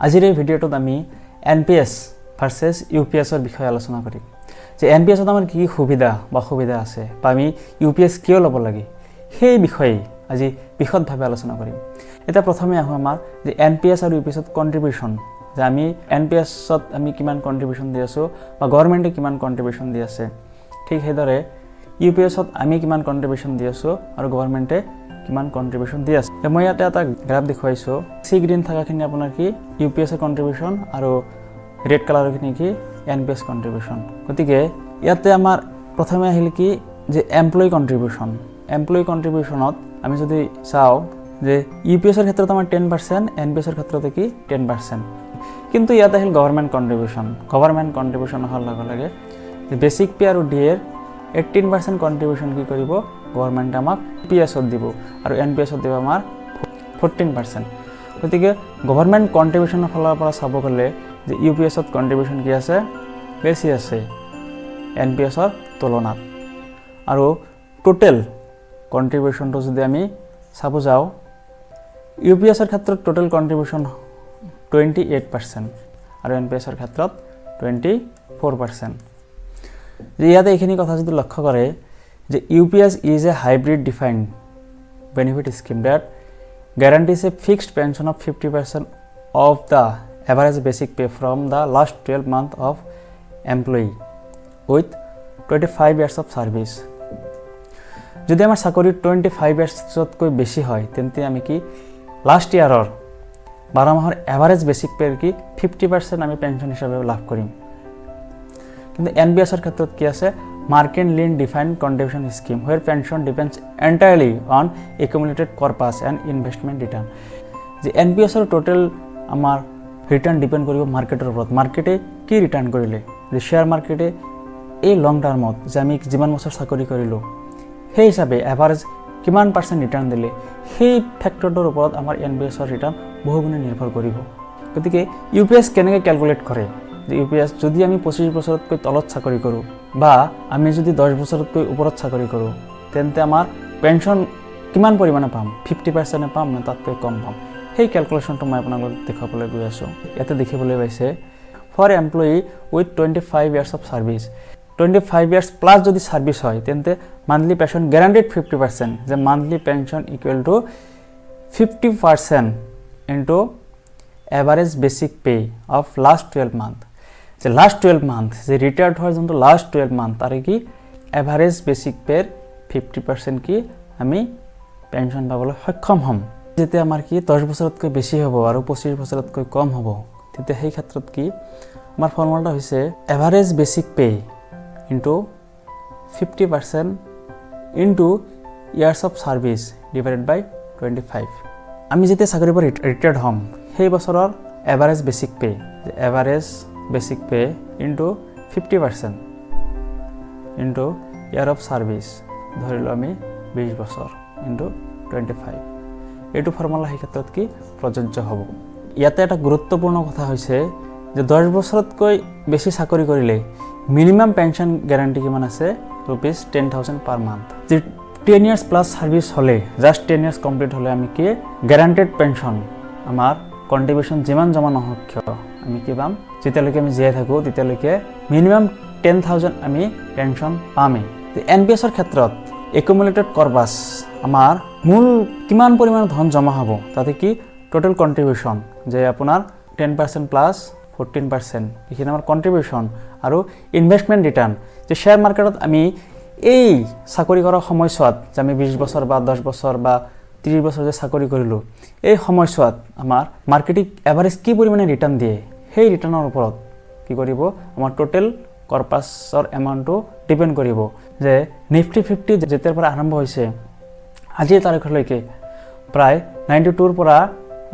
আজিৰ এই ভিডিঅ'টোত আমি NPS ভাৰ্চেছ UPSৰ বিষয়ে আলোচনা কৰিম যে NPSত আমাৰ কি সুবিধা বা অসুবিধা আছে বা আমি UPS কিয় ল'ব লাগে সেই বিষয়ে আজি বিশদভাৱে আলোচনা কৰিম। এটা প্ৰথমে আহো আমাৰ যে NPS আৰু UPSত কন্ট্ৰিবিউশন যে আমি NPSত আমি কিমান কন্ট্ৰিবিউশন দি আছো বা গভৰ্নমেণ্টে কিমান কন্ট্ৰিবিউশন দি আছে ঠিক সেইদৰে UPSত আমি কিমান কন্ট্ৰিবিউশন দি আছো আৰু গভৰ্নমেণ্টে কিমান কন্ট্ৰিবিউশন দি আছে। মই ইয়াতে এটা গ্ৰাফ দেখুৱাইছো সি গ্ৰীন থাকাখিনি আপোনাৰ কি UPSৰ কন্ট্ৰিবিউশন আৰু ৰেড কালাৰখিনি কি NPS কন্ট্ৰিবিউশন। গতিকে ইয়াতে আমাৰ প্ৰথমে আহিল কি যে এমপ্লয়ি কন্ট্ৰিবিউশনত আমি যদি চাও যে UPSৰ ক্ষেত্ৰত আমাৰ 10% NPSৰ ক্ষেত্ৰত কি 10%। কিন্তু ইয়াতে আহিল গভৰ্নমেণ্ট কন্ট্ৰিবিউশন হোৱাৰ লগে লগে যে বেসিক পে আৰু ডিএৰ 18% কন্ট্ৰিবিউশন কি কৰিব গভৰ্নমেণ্টে আমাক UPSত দিব আৰু NPSত দিব আমাৰ 14%। গতিকে গভৰ্নমেণ্ট কন্ট্ৰিবিউশনৰ ফালৰ পৰা চাব গ'লে যে UPSত কন্ট্ৰিবিউশন কি আছে বেছি আছে NPSৰ তুলনাত। আৰু টোটেল কন্ট্ৰিবিউশনটো যদি আমি চাব যাও UPSৰ ক্ষেত্ৰত টোটেল কন্ট্ৰিবিউশন 28% আৰু NPSৰ ক্ষেত্ৰত 24%। যে ইয়াতে এইখিনি কথা যদি লক্ষ্য কৰে যে UPS is a hybrid defined benefit scheme that guarantees a fixed pension of 50% of the average basic pay from the last 12 months of employee with 25 years of service. যদি আমাৰ চাকৰি 25 ইয়াৰ্ছতকৈ বেছি হয় তেন্তে আমি কি লাষ্ট ইয়াৰৰ 12 মাহৰ এভাৰেজ বেসিক পেৰ কি 50% আমি পেনশন হিচাপে লাভ কৰিম। কিন্তু NPSৰ ক্ষেত্ৰত কি আছে market linked defined contribution scheme where pension depends entirely on accumulated corpus and investment return. যে NPSৰ টোটেল আমাৰ ৰিটাৰ্ণ ডিপেন্ড কৰিব মাৰ্কেটৰ ওপৰত। মাৰ্কেটে কি ৰিটাৰ্ণ কৰিলে যে শেয়াৰ মাৰ্কেটে এই লং টাৰ্মত যে আমি যিমান বছৰ চাকৰি কৰিলো সেই হিচাপে এভাৰেজ কিমান পাৰ্চেণ্ট ৰিটাৰ্ণ দিলে সেই ফেক্টৰটোৰ ওপৰত আমাৰ NPSৰ ৰিটাৰ্ণ বহুগুণে নিৰ্ভৰ কৰিব। গতিকে UPS কেনেকৈ ক্যালকুলেট কৰে যে UPS যদি আমি 25 বছৰতকৈ তলত চাকৰি কৰো বা আমি যদি 10 বছৰতকৈ ওপৰত চাকৰি কৰো তেন্তে আমাৰ পেনশন কিমান পৰিমাণে পাম 50% পাম না তাতকৈ কম পাম। সেই ক্যালকুলেশনটো মই আপোনালোকক দেখাবলৈ গৈ আছো। ইয়াতে দেখিবলৈ পাইছে for employee with 25 years of service 25 years plus যদি সার্ভিস হয় তেন্তে মান্থলি পেনশন গ্যারান্টেড 50% যে monthly pension equal to 50% into average basic pay of last 12 month. যে লাস্ট 12 মান্থ যে রিটায়ার্ড হওয়ার জন্য লাস্ট 12 মান্থ তারে কি এভারেজ বেসিক পের 50% কি আমি পেনশন পাবলৈ সক্ষম হম। যেতে আমাৰ কি 10 বছৰতকৈ বেছি হ'ব আৰু 25 বছৰতকৈ কম হ'ব তেতে সেই ক্ষেত্ৰত কি আমাৰ ফৰ্মুলাটা হৈছে average basic pay into 50% into years of service divided by 25। আমি যেতে চাকৰিৰ পৰা ৰিটায়াৰ্ড হম সেই বছৰৰ average basic pay into 50% into year of service ধৰিলো আমি 20 বছৰ ইনটু 25। এইটো ফৰ্মুলা সেই ক্ষেত্ৰত কি প্ৰযোজ্য হ'ব। ইয়াতে এটা গুৰুত্বপূৰ্ণ কথা হৈছে যে 10 বছৰতকৈ বেছি চাকৰি কৰিলে মিনিমাম পেনশন গ্যাৰান্টি কিমান আছে ₹10,000 পাৰ মান্থ। যে 10 ইয়াৰ্স প্লাস সাৰ্ভিস হলে জাস্ট 10 ইয়াৰ্স কমপ্লিট হলে আমি কি গ্যাৰান্টেড পেনশন আমাৰ কন্ট্ৰিবিউশন যিমান জমা নহওক কিয় আমি কি পাম যেতিয়ালৈকে আমি জীয়াই থাকো তেতিয়ালৈকে মিনিমাম 10,000 আমি পেনশন পামেই। NPSৰ ক্ষেত্ৰত একুমুলেটেড কৰ্পাছ আমাৰ মূল কিমান পৰিমাণৰ ধন জমা হ'ব তাতে কি টোটাল কন্ট্ৰিবিউশন যে আপোনাৰ 10% প্লাস 14% এইখিনি আমাৰ কন্ট্ৰিবিউশন আৰু ইনভেষ্টমেন্ট ৰিটাৰ্ণ যে শেয়াৰ মাৰ্কেটত আমি এই চাকৰি কৰাৰ সময়ছোৱাত যে আমি 20 বছৰ বা 10 বছৰ বা 30 বছৰ যে চাকৰি কৰিলো এই সময়ছোৱাত আমাৰ মাৰ্কেটিং এভাৰেজ কি পৰিমাণে ৰিটাৰ্ণ দিয়ে সেই ৰিটাৰ্ণৰ ওপৰত কি কৰিব আমাৰ টোটেল কৰ্পাছৰ এমাউণ্টটো ডিপেন্ড কৰিব। যে নিফটি 50 যেতিয়াৰ পৰা আৰম্ভ হৈছে আজিৰ তাৰিখলৈকে প্ৰায় 92 ৰ পৰা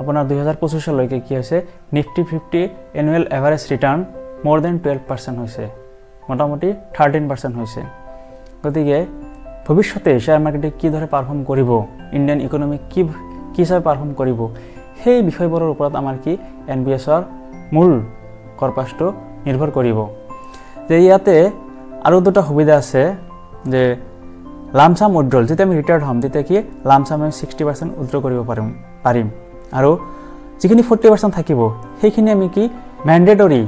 আপোনাৰ 2025 লৈকে কি হৈছে নিফটি 50 এনুৱেল এভাৰেজ ৰিটাৰ্ণ মোৰ দেন 12% হৈছে মোটামুটি 13% হৈছে। গতিকে ভৱিষ্যতে শেয়াৰ মাৰ্কেটে কি ধৰে পাৰফৰ্ম কৰিব ইণ্ডিয়ান ইকোনমি কি হিচাপে পাৰফৰ্ম কৰিব সেই বিষয়বোৰৰ ওপৰত আমাৰ কি NPSৰ মূল কৰ্পাছটো নিৰ্ভৰ কৰিব। যে ইয়াতে আৰু দুটা সুবিধা আছে যে লামসাম উইথড্ৰল যেতিয়া আমি ৰিটায়াৰ্ড হ'ম তেতিয়া কি লামসাম আমি 60% উইথড্ৰ কৰিব পাৰিম আৰু যিখিনি 40% থাকিব সেইখিনি আমি কি মেণ্ডেটৰী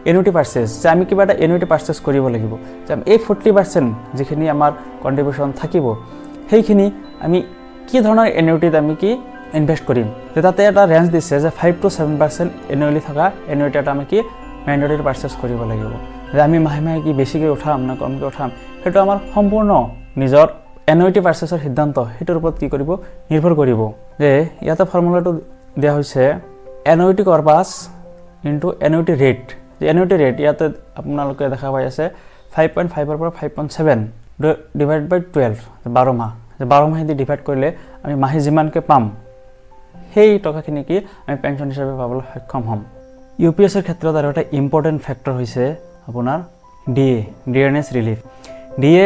এনুইটি পাৰ্চেছ, যে আমি কিবা এটা এনুইটি পাৰ্চেছ কৰিব লাগিব, যে এই 40% যিখিনি আমাৰ কণ্ট্ৰিবিউশ্যন থাকিব সেইখিনি আমি কি ধৰণৰ এনুইটিত আমি কি ইনভেষ্ট কৰিম। যে তাতে এটা ৰেঞ্জ দিছে যে 5 to 7% এনুৱেলি থকা এনুইটি এটা আমি কি মেণ্ডেটৰী পাৰ্চেছ কৰিব লাগিব। যে আমি মাহে মাহে কি বেছিকৈ উঠাম না কমকৈ উঠাম সেইটো আমাৰ সম্পূৰ্ণ নিজৰ এনুইটি পাৰ্চেছৰ সিদ্ধান্ত, সেইটোৰ ওপৰত কি কৰিব নিৰ্ভৰ কৰিব। যে ইয়াতে ফৰ্মুলাটো দিয়া হৈছে annuity corpus into annuity rate. যে এনুইটি ৰেট ইয়াতে আপোনালোকে দেখা পাই আছে 5.5 পৰা 5.7 ডিভাইড বাই 12, 12 মাহ। যে 12 মাহেদি ডিভাইড কৰিলে আমি মাহে যিমানকৈ পাম সেই টকাখিনি কি আমি পেঞ্চন হিচাপে পাবলৈ সক্ষম হ'ম। UPSৰ ক্ষেত্ৰত আৰু এটা ইম্পৰ্টেণ্ট ফেক্টৰ হৈছে আপোনাৰ ডিয়াৰনেছ ৰিলিফ। ডিএ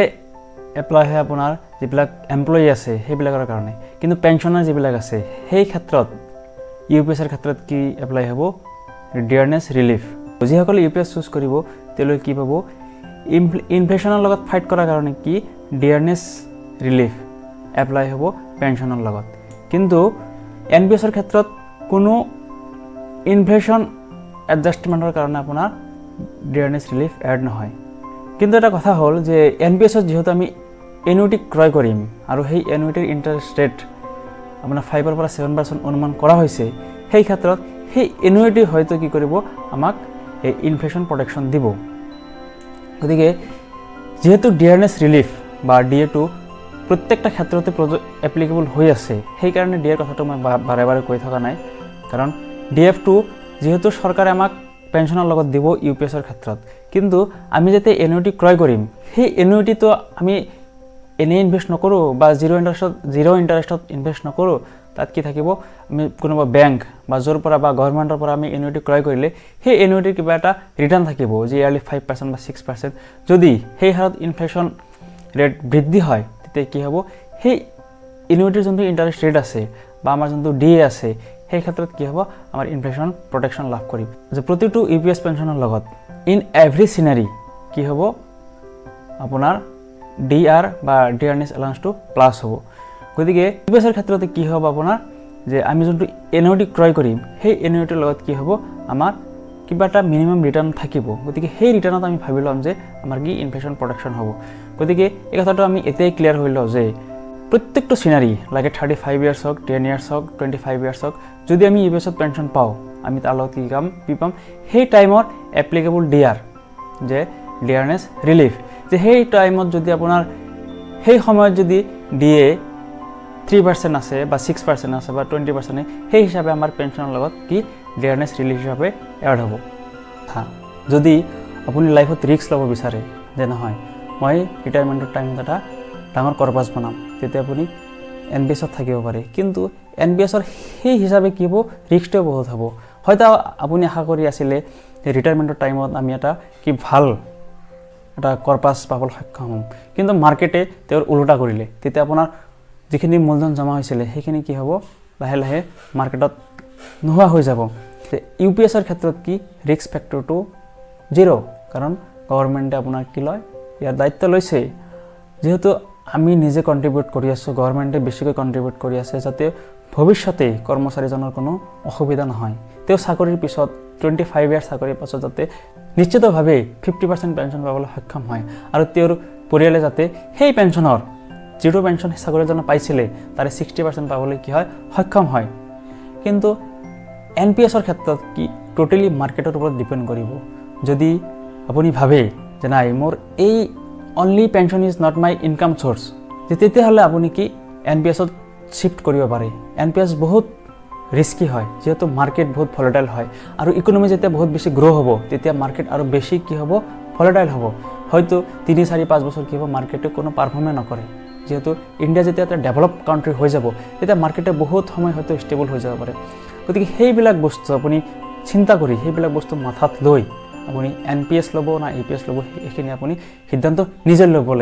এপ্লাই হয় আপোনাৰ যিবিলাক এমপ্লয়ী আছে সেইবিলাকৰ কাৰণে, কিন্তু পেঞ্চনাৰ যিবিলাক আছে সেই ক্ষেত্ৰত UPSৰ ক্ষেত্ৰত কি এপ্লাই হ'ব ডিয়াৰনেছ ৰিলিফ। যিসকলে UPS চুজ কৰিব তেওঁলোকে কি পাব ইনফ্লেশ্যনৰ লগত ফাইট কৰাৰ কাৰণে কি ডিয়াৰনেছ ৰিলিফ এপ্লাই হ'ব পেঞ্চনৰ লগত। কিন্তু NPSৰ ক্ষেত্ৰত কোনো ইনফ্লেশ্যন এডজাষ্টমেণ্টৰ কাৰণে আপোনাৰ ডিয়াৰনেছ ৰিলিফ এড নহয়। কিন্তু এটা কথা হ'ল যে NPSত যিহেতু আমি এনুইটি ক্ৰয় কৰিম আৰু সেই এনুইটিৰ ইণ্টাৰেষ্ট ৰেট আপোনাৰ 5 পৰা 7% অনুমান কৰা হৈছে, সেই ক্ষেত্ৰত সেই এনুইটি হয়তো কি কৰিব আমাক এই ইনফ্লেশ্যন প্ৰটেকশ্যন দিব। গতিকে যিহেতু ডিয়াৰনেছ ৰিলিফ বা ডিএটো প্ৰত্যেকটা ক্ষেত্ৰতে এপ্লিকেবল হৈ আছে, সেইকাৰণে ডিএৰ কথাটো মই বাৰে বাৰে কৈ থকা নাই। কাৰণ ডিএফটো যিহেতু চৰকাৰে আমাক পেঞ্চনৰ লগত দিব UPSৰ ক্ষেত্ৰত, কিন্তু আমি যেতিয়া এনুইটি ক্ৰয় কৰিম সেই এনুইটিটো আমি এনেই ইনভেষ্ট নকৰোঁ বা জিৰ' ইণ্টাৰেষ্টত ইনভেষ্ট নকৰোঁ। তাত কি থাকিব আমি কোনোবা বেংক বা য'ৰ পৰা বা গভৰ্ণমেণ্টৰ পৰা আমি এনুইটি ক্ৰয় কৰিলে সেই এনুইটিৰ কিবা এটা ৰিটাৰ্ণ থাকিব, যে ইয়াৰলি 5% বা 6%। যদি সেই হাৰত ইনফ্লেশ্যন ৰেট বৃদ্ধি হয় তেতিয়া কি হ'ব সেই এনুইটিৰ যোনটো ইণ্টাৰেষ্ট ৰেট আছে বা আমাৰ যোনটো ডিএ আছে সেই ক্ষেত্ৰত কি হ'ব আমাৰ ইনফ্লেশ্যন প্ৰটেকশ্যন লাভ কৰিম। যে প্ৰতিটো UPS পেঞ্চনৰ লগত ইন এভৰি চিনাৰী কি হ'ব আপোনাৰ DR বা ডিয়াৰনেছ এলাউন্সটো প্লাছ হ'ব। গতিকে UPSৰ ক্ষেত্ৰতে কি হ'ব আপোনাৰ যে আমি যোনটো এনুইটি ক্ৰয় কৰিম সেই এনুইটিৰ লগত কি হ'ব আমাৰ কিবা এটা মিনিমাম ৰিটাৰ্ণ থাকিব। গতিকে সেই ৰিটাৰ্ণত আমি ভাবি ল'ম যে আমাৰ কি ইনফ্লেশ্যন প্ৰটেকশ্যন হ'ব। গতিকে এই কথাটো আমি এতিয়াই ক্লিয়াৰ হৈ লওঁ যে প্ৰত্যেকটো চিনাৰী লাগে 35 ইয়াৰ্ছ হওক, 10 ইয়াৰ্ছ হওক, 25 ইয়াৰ্ছ হওক, যদি আমি UPSত পেঞ্চন পাওঁ আমি তাৰ লগত কি পাম সেই টাইমত এপ্লিকেবল DR যে ডিয়াৰনেছ ৰিলিফ। যে সেই টাইমত যদি আপোনাৰ সেই সময়ত যদি DA 3% আছে বা 6% আছে বা 20%, সেই হিচাপে আমাৰ পেঞ্চনৰ লগত কি ডিয়াৰনেছ ৰিলিফ হিচাপে এড হ'ব। যদি আপুনি লাইফত ৰিস্ক ল'ব বিচাৰে যে নহয় মই ৰিটায়াৰমেণ্টৰ টাইমত এটা ডাঙৰ কৰ্পাছ বনাম, তেতিয়া আপুনি NPSত থাকিব পাৰে। কিন্তু NPSৰ সেই হিচাপে কি হ'ব ৰিস্কটোও বহুত হ'ব। হয়তো আপুনি আশা কৰি আছিলে যে ৰিটায়াৰমেণ্টৰ টাইমত আমি এটা কি ভাল এটা কৰ্পাছ পাবলৈ সক্ষম হ'ম, কিন্তু মাৰ্কেটে তেওঁৰ ওলোটা কৰিলে। তেতিয়া আপোনাৰ যিখিনি মূলধন জমা হৈছিলে সেইখিনি কি হ'ব লাহে লাহে মাৰ্কেটত নোহোৱা হৈ যাব। UPSৰ ক্ষেত্ৰত কি ৰিস্ক ফেক্টৰটো 0, কাৰণ গভৰ্ণমেণ্টে আপোনাৰ কি লয় ইয়াৰ দায়িত্ব লৈছে। যিহেতু আমি নিজে কণ্ট্ৰিবিউট কৰি আছোঁ, গভৰ্ণমেণ্টে বেছিকৈ কণ্ট্ৰিবিউট কৰি আছে যাতে ভৱিষ্যতে কৰ্মচাৰীজনৰ কোনো অসুবিধা নহয়। তেওঁ চাকৰিৰ পিছত 25 ইয়াৰ চাকৰিৰ পাছত যাতে নিশ্চিতভাৱে 50% পেঞ্চন পাবলৈ সক্ষম হয় আৰু তেওঁৰ পৰিয়ালে যাতে সেই পেঞ্চনৰ যিটো পেঞ্চন চাকৰিজনে পাইছিলে তাৰে 60% পাবলৈ কি হয় সক্ষম হয়। কিন্তু NPSৰ ক্ষেত্ৰত কি টোটেলি মাৰ্কেটৰ ওপৰত ডিপেণ্ড কৰিব। যদি আপুনি ভাবে যে নাই মোৰ এই only pension is not my income source, তেতিয়াহ'লে আপুনি কি NPSত শিফ্ট কৰিব পাৰে। NPS বহুত ৰিস্কি হয় যিহেতু মাৰ্কেট বহুত ভলেটাইল হয় আৰু ইকনমি যেতিয়া বহুত বেছি গ্ৰ' হ'ব তেতিয়া মাৰ্কেট আৰু বেছি কি হ'ব ভলেটাইল হ'ব। হয়তো 3, 4, 5 বছৰ কি হ'ব মাৰ্কেটে কোনো পাৰফৰ্মে নকৰে। যিহেতু ইণ্ডিয়া যেতিয়া এটা ডেভেলপ কাউণ্ট্ৰি হৈ যাব তেতিয়া মাৰ্কেটে বহুত সময় হয়তো ষ্টেবল হৈ যাব পাৰে। গতিকে সেইবিলাক বস্তু আপুনি চিন্তা কৰি সেইবিলাক বস্তু মাথাত লৈ আপুনি NPS ল'ব না UPS ল'ব এইখিনি আপুনি সিদ্ধান্ত নিজে ল'ব লাগিব।